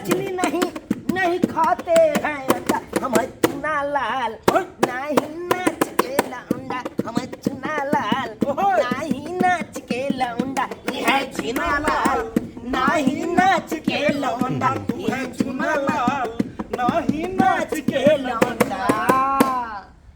मछली नहीं नहीं खाते हैं अंडा, हम चुना लाल नहीं नाच के लौंडा, हम चुना लाल नहीं नाच के लौंडा, यह चुना लाल नहीं नाच के लौंडा, यह चुना लाल नहीं नाच के लौंडा।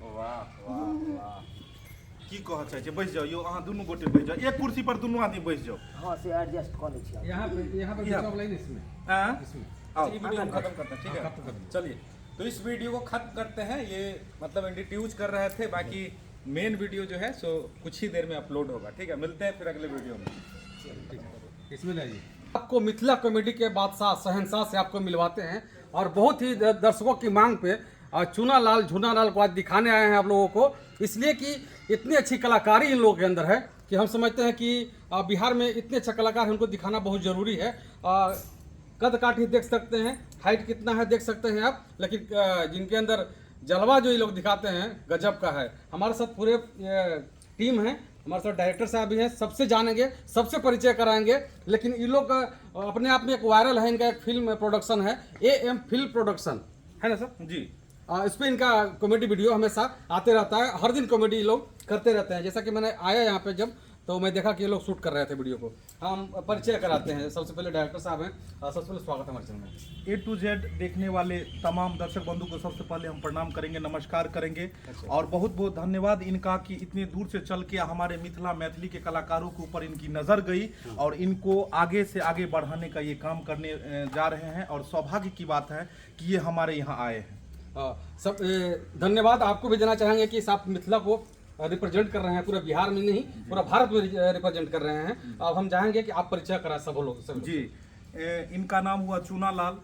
वाह वाह वाह की कह चाहै छै? बैस जाओ यो, अहाँ दुनू गोटे बैस जाओ, एक कुर्सी पर दुनू आदमी बैस जाओ। हाँ से एडजस्ट कर लै छियै। यहाँ पे जॉब लाइन इसमें हां इसमें आओ ये वीडियो हम खत्म करते हैं, ठीक है? चलिए, तो इस वीडियो को खत्म करते हैं। ये मतलब इंट्रोड्यूस कर रहे थे, बाकी मेन वीडियो जो है सो कुछ ही देर में अपलोड होगा, ठीक है? मिलते हैं फिर अगले वीडियो में। इसमें लाइए। आपको मिथिला कॉमेडी के बादशाह शहंशाह से आपको मिलवाते हैं और बहुत ही दर्शकों की मांग पे चूना लाल झूना लाल को आज दिखाने आए हैं आप लोगों को, इसलिए कि इतनी अच्छी कलाकारी इन लोगों के अंदर है कि हम समझते हैं कि बिहार में इतने अच्छे कलाकार हैं, उनको दिखाना बहुत ज़रूरी है। कद काठ ही देख सकते हैं, हाइट कितना है देख सकते हैं आप, लेकिन जिनके अंदर जलवा जो ये लोग दिखाते हैं गजब का है। हमारे साथ पूरे टीम है, हमारे साथ डायरेक्टर साहब भी हैं, सबसे जानेंगे, सबसे परिचय कराएंगे। लेकिन ये लोग अपने आप में एक वायरल है, इनका एक फिल्म प्रोडक्शन है, AM फिल्म प्रोडक्शन है ना सर जी। इस पर इनका कॉमेडी वीडियो हमेशा आते रहता है, हर दिन कॉमेडी लोग करते रहते हैं। जैसा कि मैंने आया यहाँ पे जब, तो मैं देखा कि ये लोग शूट कर रहे थे वीडियो को। हम परिचय कराते हैं, सबसे पहले डायरेक्टर साहब हैं, सबसे पहले स्वागत है हमारे चैनल में। A to Z देखने वाले तमाम दर्शक बंधु को सबसे पहले हम प्रणाम करेंगे, नमस्कार करेंगे और बहुत बहुत धन्यवाद इनका कि इतने दूर से चल के हमारे मिथिला मैथिली के कलाकारों के ऊपर इनकी नज़र गई और इनको आगे से आगे बढ़ाने का ये काम करने जा रहे हैं और सौभाग्य की बात है कि ये हमारे यहाँ आए हैं। सब धन्यवाद आपको भी देना चाहेंगे कि आप मिथिला को रिप्रेजेंट कर रहे हैं, पूरे बिहार में नहीं पूरा भारत में रिप्रेजेंट कर रहे हैं। अब हम चाहेंगे कि आप परिचय कराएं सब लोग से। जी, इनका नाम हुआ चूना लाल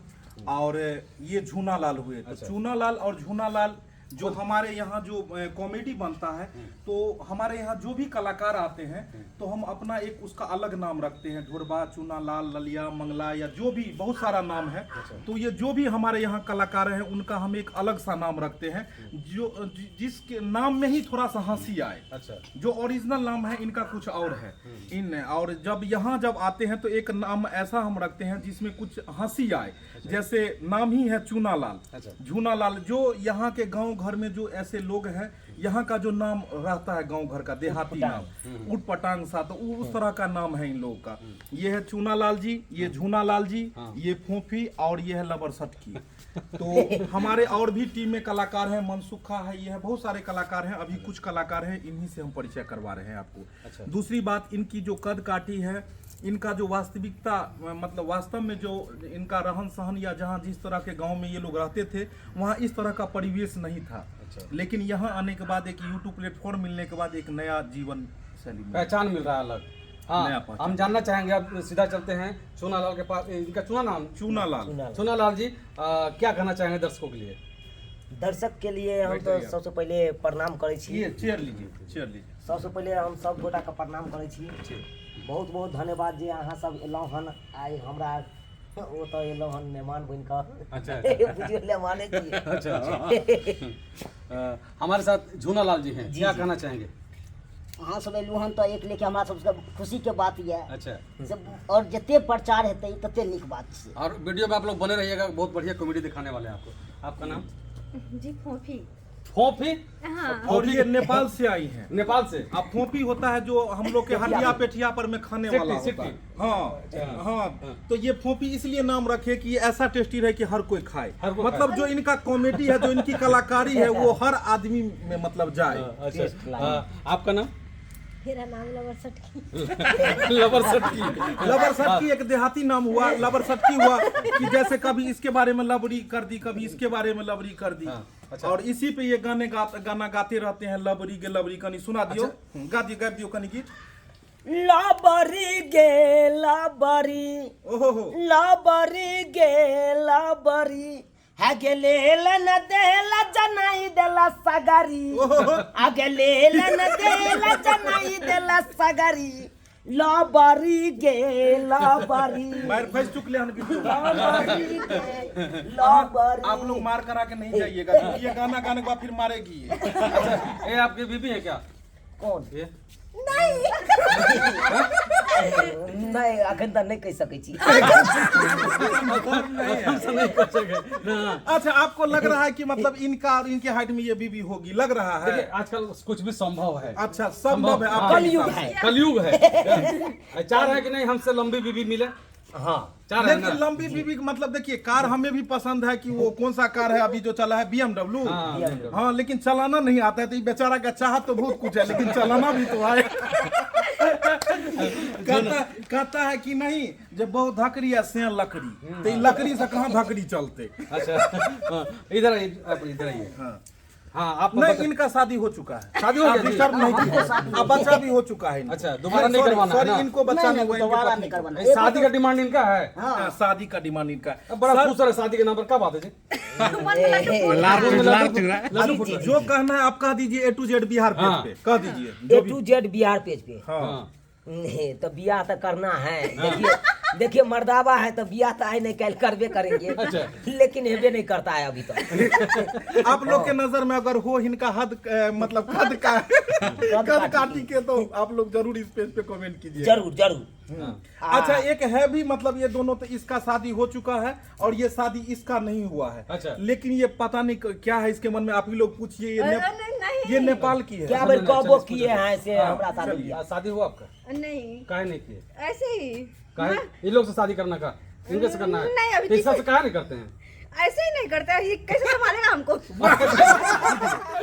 और ये झूना लाल हुए। तो चूना लाल और झूना लाल जो हमारे यहाँ जो कॉमेडी बनता है, तो हमारे यहाँ जो भी कलाकार आते हैं तो हम अपना एक उसका अलग नाम रखते हैं, ढोरबा, चूना लाल, ललिया, मंगला या जो भी बहुत सारा नाम है। तो ये जो भी हमारे यहाँ कलाकार हैं उनका हम एक अलग सा नाम रखते हैं, जो जिसके नाम में ही थोड़ा सा हंसी आए। अच्छा, जो ओरिजिनल नाम है इनका कुछ और है इन, और जब यहाँ जब आते हैं तो एक नाम ऐसा हम रखते हैं जिसमें कुछ हंसी आए। जैसे नाम ही है चूना लाल, झूना लाल, जो यहाँ के गांव घर में जो ऐसे लोग हैं, यहाँ का जो नाम रहता है गांव घर का देहाती नाम, उट पटांग सा, तो उस तरह का नाम है इन लोगों का। ये है चूना लाल जी, ये झूना लाल जी, ये फोफी और ये है लबर सटकी। तो हमारे और भी टीम में कलाकार हैं, मनसुखा है, ये है, बहुत सारे कलाकार हैं। अभी कुछ कलाकार हैं, इन्हीं से हम परिचय करवा रहे हैं आपको। दूसरी बात, इनकी जो कद काठी है, इनका जो वास्तविकता मतलब वास्तव में जो इनका रहन सहन या जहाँ जिस तरह के गांव में ये लोग रहते थे वहाँ इस तरह का परिवेश नहीं था। लेकिन यहाँ आने के बाद एक यूट्यूब प्लेटफॉर्म मिलने के बाद एक नया जीवन शैली पहचान मिल रहा है अलग। हाँ, हम जानना चाहेंगे, अब सीधा चलते हैं चूना लाल के पास। इनका चूना नाम चूना लाल। चूना लाल जी क्या कहना चाहेंगे दर्शकों के लिए? दर्शक के लिए हम तो सबसे पहले प्रणाम करै छी। चेयर लीजिए, चेयर लीजिए। सबसे पहले हम सब गोटा के प्रणाम करै छी। बहुत बहुत धन्यवाद जे अहाँ सब एलहुँ हन आइ हमरा ओ तो एलहुँ हन मेहमान बन कर। अच्छा बुझियो ले माने की। अच्छा हमारे साथ झूना लाल जी हैं, क्या कहना चाहेंगे? अहाँ सब एलहुँ हन तो एक लेके हमरा सबके खुशी के बात ये। अच्छा, और जितने प्रचार हेतै तते नीक बात छै। और वीडियो में आप लोग बने रहिएगा, बहुत बढ़िया कॉमेडी दिखाने वाले हैं आपको। आपका नाम? जी फोफी। फोफी? हाँ। और ये नेपाल से आई हैं। नेपाल से? अब फोफी होता है जो हम लोग के हटिया पेठिया पर में खाने वाला होता है। हाँ हाँ, तो ये फोफी इसलिए नाम रखे कि ये ऐसा टेस्टी रहे कि हर कोई खाए। मतलब जो इनका कॉमेडी है, जो इनकी कलाकारी है, वो हर आदमी में मतलब जाए। आपका नाम? मेरा नाम लबर सटकी। लबर सटकी। लबर सटकी एक देहाती नाम हुआ। लबर सटकी हुआ कि जैसे कभी इसके बारे में लबड़ी कर दी, कभी इसके बारे में लबड़ी कर दी। अच्छा। और इसी पे ये गाना गाते रहते हैं, लबड़ी गे लबड़ी। कनी सुना दियो। अच्छा। गा दियो कनी गीत। लबरी गे लबरी, ओहो, लबरी गे लबरी, आगे लेलन देला जनाई देला सगारी, आगे लेलन देला जनाई देला सगारी, लबरी गे लबरी। मार फंस चुकले हन लबरी गे लबरी। आप लोग मार करा के नहीं जाइएगा, क्योंकि ये गाना गाने के बाद फिर मारेगी। ये आपकी बीबी है क्या? कौन? ये नहीं। नहीं अखन तक नहीं कह सकै छी हमसे नहीं कर सके ना। अच्छा, आपको लग रहा है कि मतलब इनका और इनके हाइट में ये बीबी होगी, लग रहा है? देखिए आजकल कुछ भी संभव है। अच्छा, संभव है। हाँ, आपका कलयुग हिसाब से। है। कलयुग है। चाह रहे हैं कि नहीं हमसे लंबी बीबी मिले, हाँ चाह रहे हैं लेकिन ना। लंबी बीबी मतलब देखिए, कार हमें भी पसंद है कि वो कौन सा कार है अभी जो चला है, BMW। हाँ, हाँ, लेकिन चलाना नहीं आता है, तो ये बेचारा का चाहत तो बहुत कुछ है, लेकिन चलाना भी तो आए। कहता है कि नहीं, जब बहुत धकड़ी है से लकड़ी, तो ये लकड़ी से कहाँ धकड़ी चलते। अच्छा हाँ, इधर आइए, आप इधर आइए। हाँ। हाँ आप नहीं, इनका शादी हो चुका है। शादी हो गया आप जी? डिस्टर्ब नहीं कीजिए। अब बच्चा भी हो चुका है इनको। अच्छा, दोबारा नहीं करवाना है सॉरी, ना? इनको बच्चा नहीं हुआ, इनके दोबारा पत्नी नहीं को। करवाना। शादी का डिमांड इनका है। हाँ, शादी का डिमांड इनका है। अब बड़ा खुश है शादी के नाम पर, क्या बात है जी? लड्डू फूट रहा है। जो कहना है आप कह दीजिए, A to Z Bihar page हाँ। पे कह दीजिए A जो भी। to Z बिहार पेज पे। हाँ। हाँ। नहीं तो बियाह तो करना है। देखिए मर्दावा है तो बियाह तो आए नहीं कल करबे करेंगे। अच्छा। लेकिन हेबे नहीं करता है अभी तक। आप लोग के नजर में अगर हो इनका हद मतलब कद का कद काटी के, तो आप लोग जरूर इस पेज पे कमेंट कीजिए। जरूर जरूर। अच्छा, एक है भी मतलब ये दोनों, तो इसका शादी हो चुका है और ये शादी इसका नहीं हुआ है। अच्छा। लेकिन ये पता नहीं क्या है इसके मन में, आप ही लोग पूछिए। नहीं। ये नेपाल की है। क्या बार कबो किए हैं से हमरा साथ चलिए। बियाह। शादी हुआ आपका? नहीं काहे नहीं किए? ऐसे ही काहे? इन लोग से शादी करना का, इनके से करना है? नहीं, अभी तो इस हिसाब से काहे नहीं करते हैं? ऐसे ही नहीं करते, ये कैसे संभालेगा हमको?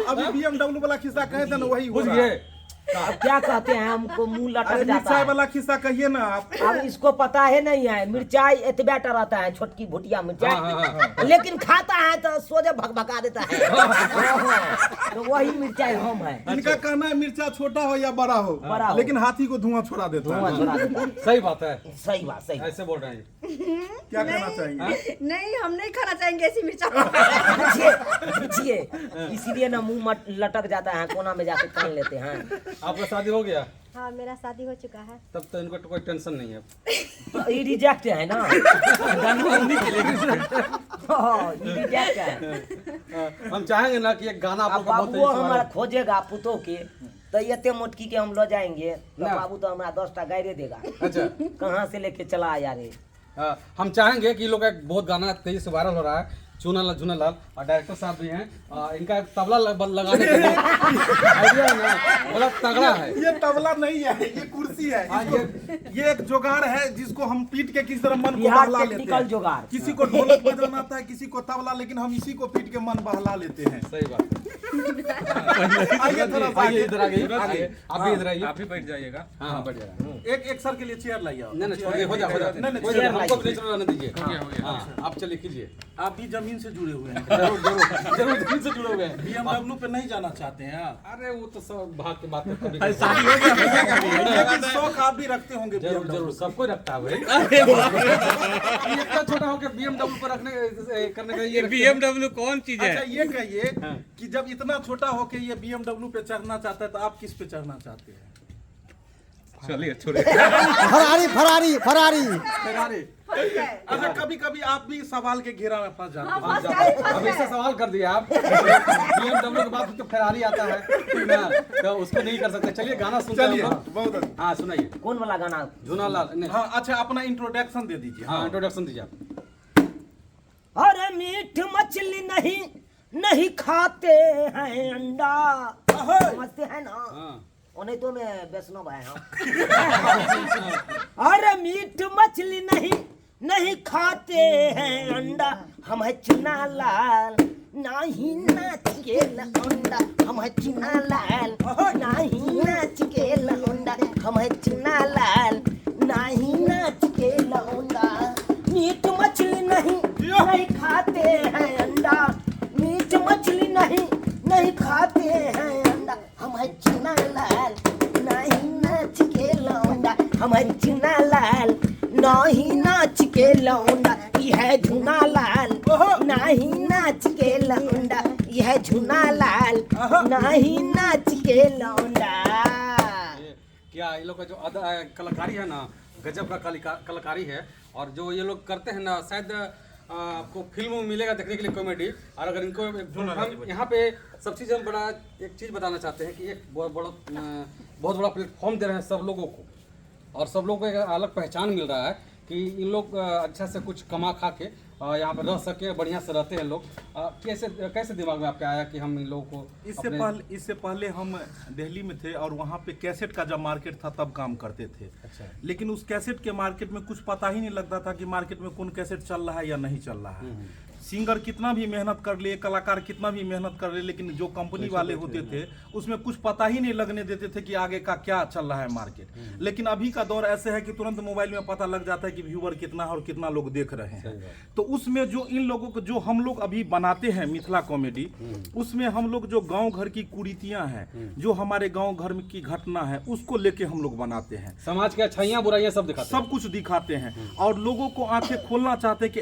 अभी BMW वाला खिस्सा कहे थे ना, वही हो बुझ रहा गए? है। अब क्या कहते हैं, हमको मुंह लटक अरे जाता मिर्चाई है। वाला खिस्सा कहिए ना आप। अब इसको पता है नहीं है, मिर्चाई इतना रहता है, छोटकी भुटिया हाँ, हाँ, मिर्चाई, लेकिन खाता है तो सोझे भगभगा देता है। तो वही मिर्चाई हम है। इनका कहना है मिर्चा छोटा हो या बड़ा हो, बड़ा हो। लेकिन हाथी को धुआं छोड़ा देता धुआं है। छोड़ा देता है। सही बात है, सही बात, सही बात। ऐसे बोल रहे हैं। क्या कहना चाहेंगे? नहीं, हम नहीं खाना चाहेंगे ऐसी मिर्चा। पूछिए, इसीलिए ना मुंह लटक जाता है, कोना में जाके कान लेते हैं। आपका शादी हो गया? हाँ मेरा शादी हो चुका है। तब तो इनको तो कोई टेंशन नहीं है। तो ये रिजेक्ट है ना। हाँ, ये रिजेक्ट है। हम चाहेंगे ना कि एक गाना आप अब लोग का बहुत बाबू तेजी से हमारा वायरल- खोजेगा पुतो के, तो ये मोटकी के हम लो जाएंगे तो ना। बाबू तो हमारा 10टा गायरे देगा। अच्छा कहाँ से लेके चला आया रे। हम चाहेंगे कि इन लोग का एक बहुत गाना तेजी से वायरल हो रहा है, चूना लाल झूना लाल, और डायरेक्टर साहब भी हैं। इनका एक तबला लगाने का आइडिया है ना, बड़ा तगड़ा है। ये तबला नहीं है, ये कुर्सी है। हाँ, ये एक जुगाड़ है जिसको हम पीट के किसी तरह मन को बिहार बहला लेते टेक्निकल हैं। जुगाड़। किसी को ढोलक बजाना आता है, किसी को तबला, लेकिन हम इसी को पीट के मन बहला लेते हैं। सही बात है। आइए थोड़ा सा आइए आगे। इधर आइए, आप भी इधर आइए। आप ही बैठ जाइएगा। हाँ बढ़ जाएगा। एक सर के लिए चेयर लाइए आप। नहीं नहीं छोड़िए, हो जा हो जा। नहीं, नहीं, कोई चेयर नहीं, हमको लाइए। नेचुरल रहने दीजिए। हाँ आप चलिए कीजिए। आप भी जमीन से जुड़े हुए हैं। जरूर जरूर जरूर दिल से जुड़े हुए हैं। BMW पे नहीं जाना चाहते हैं आप? अरे वो तो सब भाग के बात है, कभी लेकिन शौक आप भी रखते होंगे जरूर BMW। जरूर सबको रखता है भाई। ये इतना छोटा होकर BMW पर रखने करने का ये BMW कौन चीज है? अच्छा, ये कहिए कि जब इतना छोटा होके ये BMW पे चढ़ना चाहता है, तो आप किस पे चढ़ना चाहते हैं? चलिए छोड़िए। फरारी। अच्छा, कभी कभी आप भी सवाल के घेरा में फंस जाते हैं। अब इससे सवाल कर दिया आप। BMW के बाद तो फेरारी आता है ना, तो उसको नहीं कर सकते। चलिए गाना सुनते हैं चलिए, हम लोग। बहुत अच्छा। हाँ सुनाइए। कौन वाला गाना? झूना लाल नहीं। हाँ, अच्छा, अपना इंट्रोडक्शन दे दीजिए। हाँ इंट्रोडक्शन दीजिए आप। अरे मीठ मछली नहीं खाते हैं अंडा। समझते हैं ना? हाँ उन्हें तो मैं वैष्णव है हम। अरे मीठ मछली नहीं खाते हैं अंडा, हम है चुना लाल नहीं नाच के लौंडा, हम है चुना लाल नहीं नाच के लौंडा, हम है चुना लाल नहीं नाच के लौंडा। मीठ मछली नहीं खाते हैं अंडा, मीठ मछली नहीं खाते हैं अंडा, हम है चुना लाल नहीं नाच के लौंडा, हम है चुना लाल नहीं नाच के लौंडा, यह झुना लाल नहीं नाच के लौंडा, यह झुना लाल नहीं नाच के लौंडा। क्या ये लोग का जो कलाकारी है ना, गजब का कलाकारी है। और जो ये लोग करते हैं ना, शायद आपको फिल्म में मिलेगा देखने के लिए कॉमेडी। और अगर इनको हम यहाँ पे सब चीज़ हम बड़ा एक चीज़ बताना चाहते हैं कि एक बहुत बड़ा प्लेटफॉर्म दे रहे हैं सब लोगों को। और सब लोगों को एक अलग पहचान मिल रहा है कि इन लोग अच्छा से कुछ कमा खा के यहाँ पर रह सके, बढ़िया से रहते हैं लोग। कैसे दिमाग में आपके आया कि हम इन लोगों को इससे पहले हम दिल्ली में थे और वहाँ पे कैसेट का जब मार्केट था तब काम करते थे। अच्छा। लेकिन उस कैसेट के मार्केट में कुछ पता ही नहीं लगता था कि मार्केट में कौन कैसेट चल रहा है या नहीं चल रहा है। सिंगर कितना भी मेहनत कर ले, कलाकार कितना भी मेहनत कर ले, लेकिन जो कंपनी वाले होते थे उसमें कुछ पता ही नहीं लगने देते थे कि आगे का क्या चल रहा है मार्केट। लेकिन अभी का दौर ऐसे है कि तुरंत मोबाइल में पता लग जाता है कि व्यूअर कितना है और कितना लोग देख रहे हैं। तो उसमें जो इन लोगों को जो हम लोग अभी बनाते हैं मिथिला कॉमेडी, उसमें हम लोग जो गाँव घर की कुरीतियाँ हैं, जो हमारे गाँव घर की घटना है, उसको लेके हम लोग बनाते हैं। समाज के अच्छाइयाँ बुराइयाँ सब दिखाते हैं, सब कुछ दिखाते हैं और लोगों को आंखें खोलना चाहते हैं कि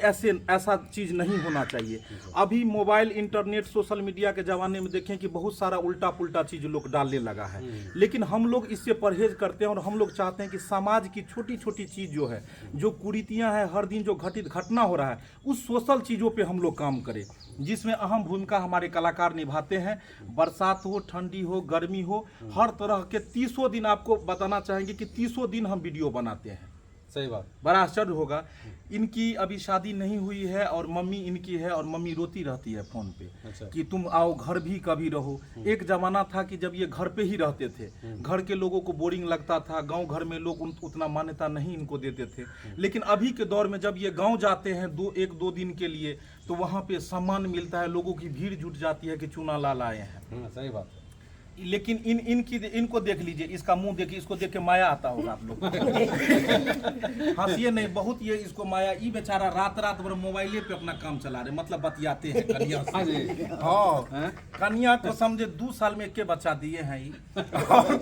ऐसा चीज नहीं होना चाहिए। अभी मोबाइल, इंटरनेट, सोशल मीडिया के जमाने में देखें कि बहुत सारा उल्टा पुल्टा चीज लोग डालने लगा है, लेकिन हम लोग इससे परहेज करते हैं और हम लोग चाहते हैं कि समाज की छोटी छोटी चीज जो है, जो कुरीतियां हैं, हर दिन जो घटित घटना हो रहा है, उस सोशल चीजों पे हम लोग काम करें, जिसमें अहम भूमिका हमारे कलाकार निभाते हैं। बरसात हो, ठंडी हो, गर्मी हो, हर तरह के 30 दिन आपको बताना चाहेंगे कि 30 दिन हम वीडियो बनाते हैं। सही बात। बड़ा आश्चर्य होगा, इनकी अभी शादी नहीं हुई है और मम्मी इनकी है और मम्मी रोती रहती है फोन पे। अच्छा। कि तुम आओ, घर भी कभी रहो। एक जमाना था कि जब ये घर पे ही रहते थे, घर के लोगों को बोरिंग लगता था, गांव घर में लोग उतना मान्यता नहीं इनको देते थे। लेकिन अभी के दौर में जब ये गांव जाते हैं 1-2 दिन के लिए, तो वहाँ पे सम्मान मिलता है, लोगों की भीड़ जुट जाती है कि चूना लाल आए हैं। सही बात। लेकिन इनको देख लीजिए, इसका मुंह देखिए, इसको देख के माया आता होगा आप लोग। हंसिए नहीं, बहुत ये इसको माया। ये बेचारा रात भर मोबाइले पे अपना काम चला रहे, मतलब बतियाते हैं कन्या से। हाँ, कन्या को समझे 2 साल में के बच्चा दिए हैं ये। और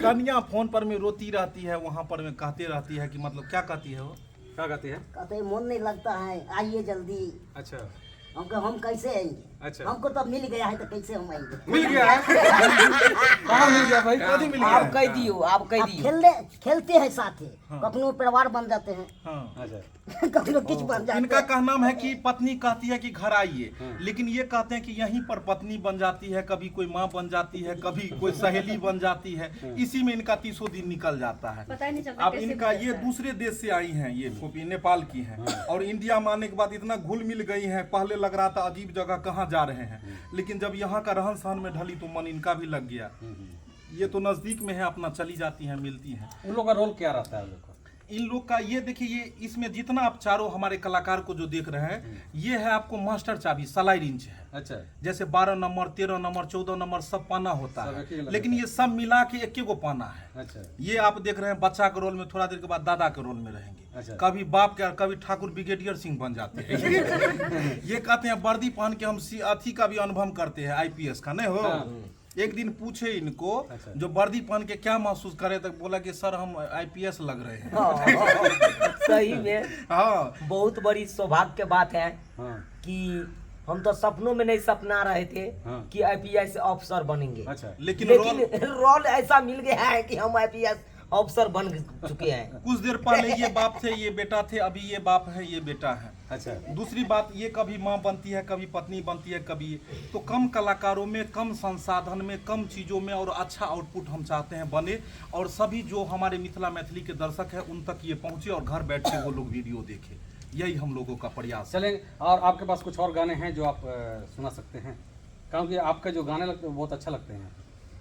कन्या फोन पर में रोती रहती है, वहाँ पर में कहते रहती है कि मतलब क्या कहती है वो, क्या कहती है? कहते मन नहीं लगता है, आइए जल्दी। अच्छा। हम कैसे आएंगे? अच्छा। हमको तो अब मिल गया है तो कैसे हम आएंगे? मिल गया है। कहाँ मिल गया भाई? कभी मिल गया आप कह दियो, आप कह दियो। खेलते हैं साथे, कखनो परिवार बन जाते हैं, हाँ। अच्छा। कखनो कुछ बन जाते इनका हैं। कहना है कि पत्नी कहती है कि घर आइए, लेकिन ये कहते हैं कि यहीं पर पत्नी बन जाती है, कभी कोई माँ बन जाती है, कभी कोई सहेली बन जाती है। इसी में इनका 30 दिन निकल जाता है। पता ही नहीं चलता अब कैसे इनका ये गुजरता है। दूसरे देश से आई हैं, ये कॉपी नेपाल की हैं, और इंडिया में आने के बाद इतना घुल मिल गई हैं। पहले लग रहा था अजीब जगह कहाँ जा रहे हैं, लेकिन जब यहाँ का रहन सहन में ढली तो मन इनका भी लग गया। ये तो नजदीक में है, अपना चली जाती हैं, मिलती हैं। उन लोगों का रोल क्या रहता है उन लोग का? इन लोग का ये देखिए, ये इसमें जितना आप चारों हमारे कलाकार को जो देख रहे हैं, ये है आपको मास्टर चाबी, सलाई रिंच है। अच्छा। जैसे 12 नंबर, 13 नंबर, 14 नंबर सब पाना होता सब एक ही है, लगा लेकिन ये सब मिला के एक गो पाना है। अच्छा। ये आप देख रहे हैं बच्चा के रोल में, थोड़ा देर के बाद दादा के रोल में रहेंगे। अच्छा। कभी बाप के, कभी ठाकुर ब्रिगेडियर सिंह बन जाते हैं। ये कहते हैं वर्दी पहन के हम अथी का भी अनुभव करते हैं, IPS का, नहीं हो। एक दिन पूछे इनको, अच्छा। जो वर्दी पहन के क्या महसूस करे, तक बोला कि सर हम IPS लग रहे हैं। सही में हाँ, बहुत बड़ी सौभाग्य की बात है हाँ। कि हम तो सपनों में नहीं सपना रहे थे हाँ। कि IPS अफसर बनेंगे। अच्छा। लेकिन रोल ऐसा मिल गया है कि हम IPS अफसर बन चुके हैं। कुछ देर पहले ये बाप थे, ये बेटा थे, अभी ये बाप है, ये बेटा है। अच्छा। दूसरी बात, ये कभी माँ बनती है, कभी पत्नी बनती है, कभी तो कम कलाकारों में, कम संसाधन में, कम चीज़ों में और अच्छा आउटपुट हम चाहते हैं बने, और सभी जो हमारे मिथिला मैथिली के दर्शक हैं उन तक ये पहुँचे और घर बैठ के वो लोग वीडियो देखें। यही हम लोगों का प्रयास है। चलें, और आपके पास कुछ और गाने हैं जो आप सुना सकते हैं? क्योंकि आपके जो गाने लगते हैं बहुत अच्छा लगते हैं।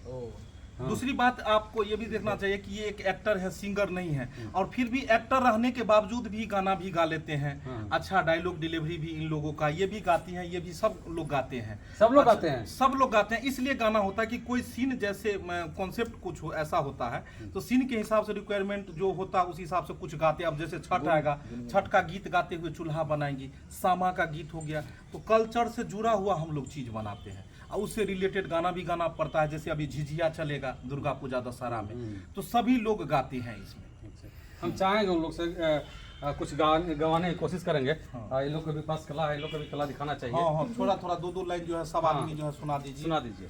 हाँ। दूसरी बात आपको ये भी देखना चाहिए कि ये एक एक्टर है, सिंगर नहीं है, और फिर भी एक्टर रहने के बावजूद भी गाना भी गा लेते हैं। हाँ। अच्छा डायलॉग डिलीवरी भी इन लोगों का, ये भी गाती हैं, ये भी सब लोग गाते हैं। सब लोग अच्छा, गाते हैं? सब लोग गाते हैं। इसलिए गाना होता है कि कोई सीन, जैसे कॉन्सेप्ट कुछ ऐसा होता है तो सीन के हिसाब से रिक्वायरमेंट जो होता है उस हिसाब से कुछ गाते हैं। अब जैसे छठ आएगा, छठ का गीत गाते हुए चूल्हा बनाएंगी, सामा का गीत हो गया, तो कल्चर से जुड़ा हुआ हम लोग चीज बनाते हैं और उससे रिलेटेड गाना भी गाना पड़ता है। जैसे अभी झिझिया चलेगा दुर्गा पूजा दशहरा में, तो सभी लोग गाते हैं इसमें। हम चाहेंगे उन लोग से कुछ गवाने की कोशिश करेंगे। इन लोग के भी पास कला है, इन लोग को भी कला दिखाना चाहिए। हाँ, थोड़ा थोड़ा 2 लाइन जो है सब आदमी जो है सुना दीजिए। सुना दीजिए।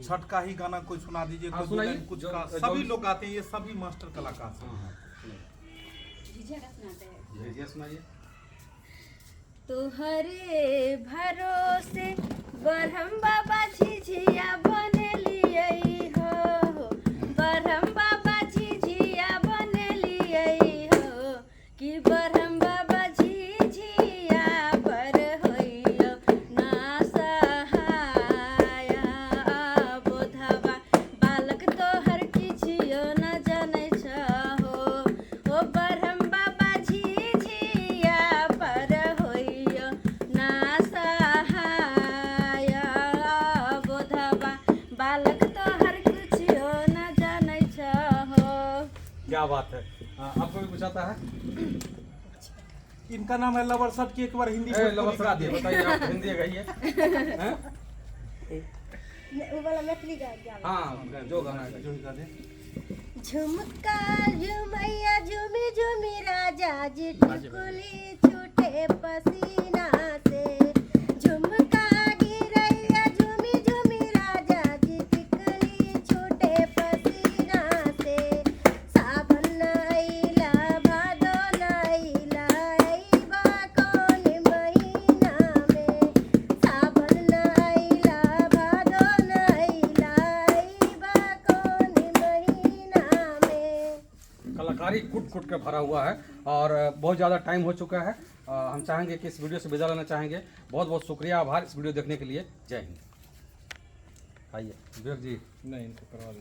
छठ का ही गाना कोई सुना दीजिए, हाँ, कोई 2 लाइन कुछ का। सभी लोग गाते हैं, ये सभी मास्टर कलाकार हैं। झिझिया सुनाइए। तुहरे भरोसे बरहम बाबा झिझिया बनलियै हो, बरहम बाबा झिझिया बनलियै। क्या बात है। आपको भी कुछ आता है? इनका नाम है लवर सब की, एक बार हिंदी लवर गा दिए, बताइए आप हिंदी गाइए। हैं? वो वाला मैथिली गा दिया। हाँ जो गाना है जो गा दे। झुमका झुमैया झुमी झुमी राजा जी टिकुली छूटे पसीना से। झुमका गिरैया झुमी झुमी राजा जी टिकुली छूटे पसीना से। सावन आइला भादो आइला अइबा कौन महीना में। सावन आइला भादो आइला अइबा कौन महीना में। कलाकारी कुट कुट के भरा हुआ है और बहुत ज़्यादा टाइम हो चुका है। हम चाहेंगे कि इस वीडियो से विदा लेना चाहेंगे। बहुत बहुत शुक्रिया, आभार इस वीडियो देखने के लिए। जय हिंद। आइए विवेक जी। नहीं, इनको करवा दीजिए।